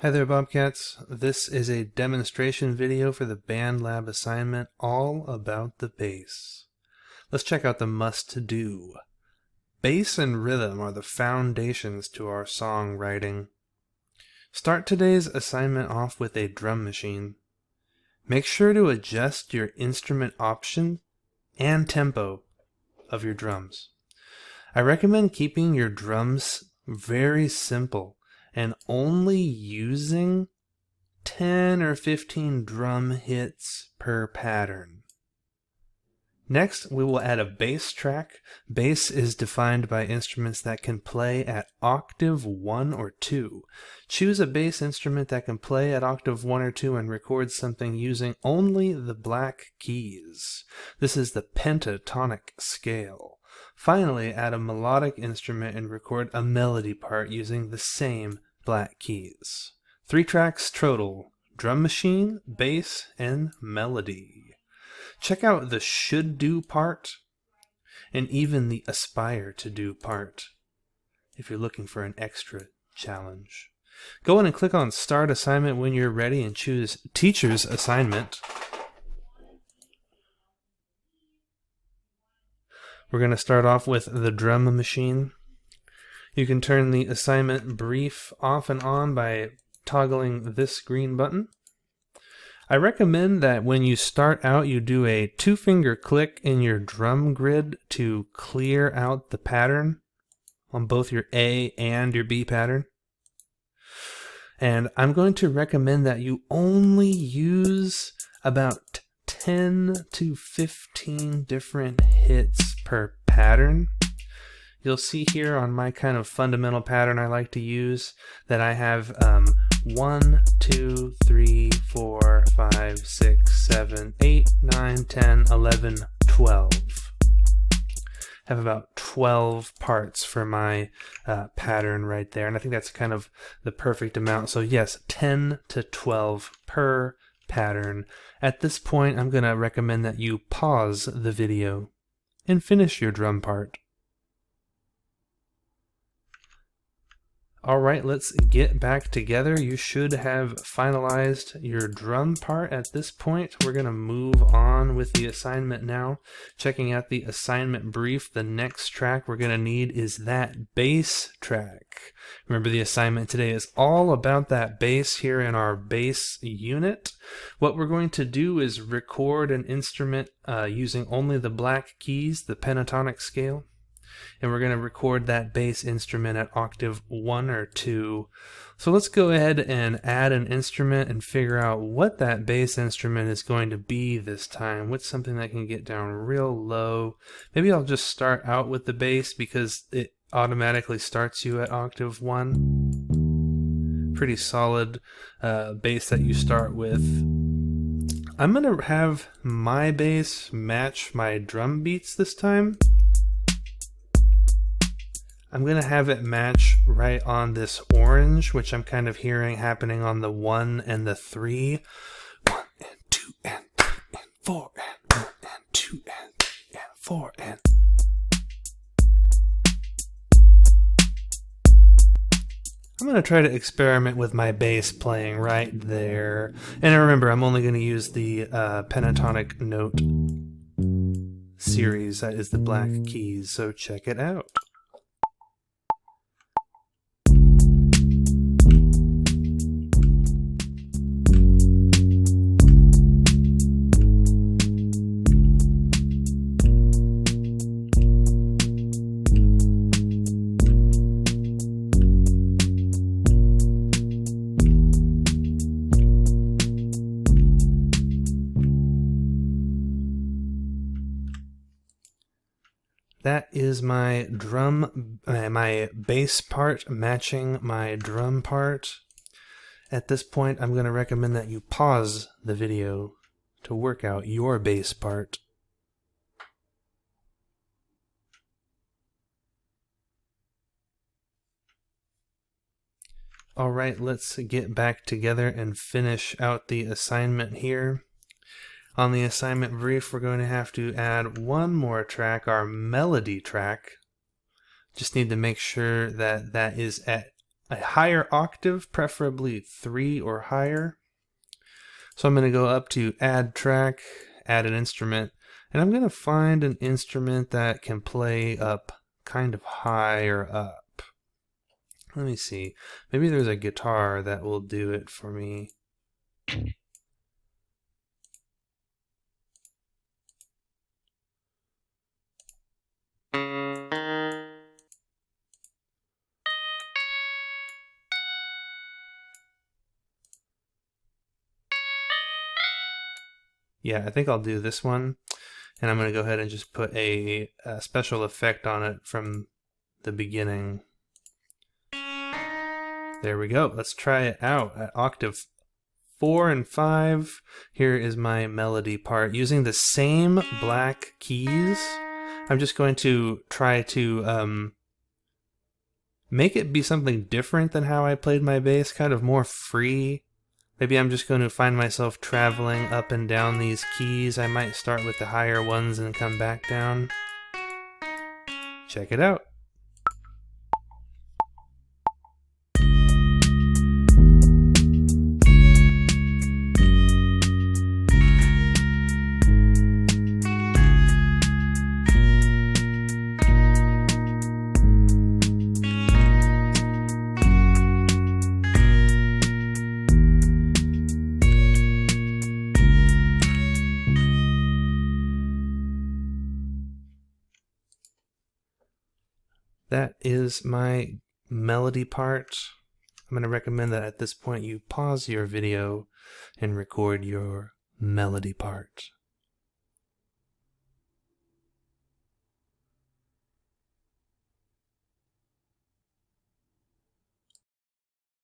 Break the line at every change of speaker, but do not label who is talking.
Hi there, Bobcats. This is a demonstration video for the BandLab assignment all about the bass. Let's check out the must-do. Bass and rhythm are the foundations to our songwriting. Start today's assignment off with a drum machine. Make sure to adjust your instrument option and tempo of your drums. I recommend keeping your drums very simple and only using 10 or 15 drum hits per pattern. Next, we will add a bass track. Bass is defined by instruments that can play at octave 1 or 2. Choose a bass instrument that can play at octave 1 or 2 and record something using only the black keys. This is the pentatonic scale. Finally, add a melodic instrument and record a melody part using the same black keys. 3 tracks total: drum machine, bass, and melody. Check out the should do part and even the aspire to do part if you're looking for an extra challenge. Go in and click on Start Assignment when you're ready and choose Teacher's Assignment. We're going to start off with the drum machine. You can turn the assignment brief off and on by toggling this green button. I recommend that when you start out, you do a 2-finger click in your drum grid to clear out the pattern on both your A and your B pattern. And I'm going to recommend that you only use about 10 to 15 different hits per pattern. You'll see here on my kind of fundamental pattern I like to use that I have 1, 2, 3, 4, 5, 6, 7, 8, 9, 10, 11, 12. I have about 12 parts for my pattern right there, and I think that's kind of the perfect amount. So yes, 10 to 12 per pattern. At this point, I'm going to recommend that you pause the video and finish your drum part. Alright, let's get back together. You should have finalized your drum part at this point. We're going to move on with the assignment now. Checking out the assignment brief, the next track we're going to need is that bass track. Remember, the assignment today is all about that bass here in our bass unit. What we're going to do is record an instrument using only the black keys, the pentatonic scale. And we're going to record that bass instrument at octave 1 or 2. So let's go ahead and add an instrument and figure out what that bass instrument is going to be this time. What's something that can get down real low? Maybe I'll just start out with the bass because it automatically starts you at octave 1. Pretty solid bass that you start with. I'm going to have my bass match my drum beats this time. I'm going to have it match right on this orange, which I'm kind of hearing happening on the 1 and the 3. 1 and 2 and 3 and 4 and 1 and 2 and 3 and 4 and... I'm going to try to experiment with my bass playing right there. And remember, I'm only going to use the pentatonic note series. That is the black keys, so check it out. That is my my bass part matching my drum part. At this point, I'm going to recommend that you pause the video to work out your bass part. Alright, let's get back together and finish out the assignment here. On the assignment brief, we're going to have to add one more track, our melody track. Just need to make sure that that is at a higher octave, preferably 3 or higher. So I'm going to go up to Add Track, Add an Instrument, and I'm going to find an instrument that can play up kind of higher up. Let me see. Maybe there's a guitar that will do it for me. Yeah, I think I'll do this one. And I'm going to go ahead and just put a special effect on it from the beginning. There we go. Let's try it out at octave 4 and 5. Here is my melody part. Using the same black keys, I'm just going to try to make it be something different than how I played my bass, kind of more free. Maybe I'm just going to find myself traveling up and down these keys. I might start with the higher ones and come back down. Check it out. That is my melody part. I'm going to recommend that at this point you pause your video and record your melody part.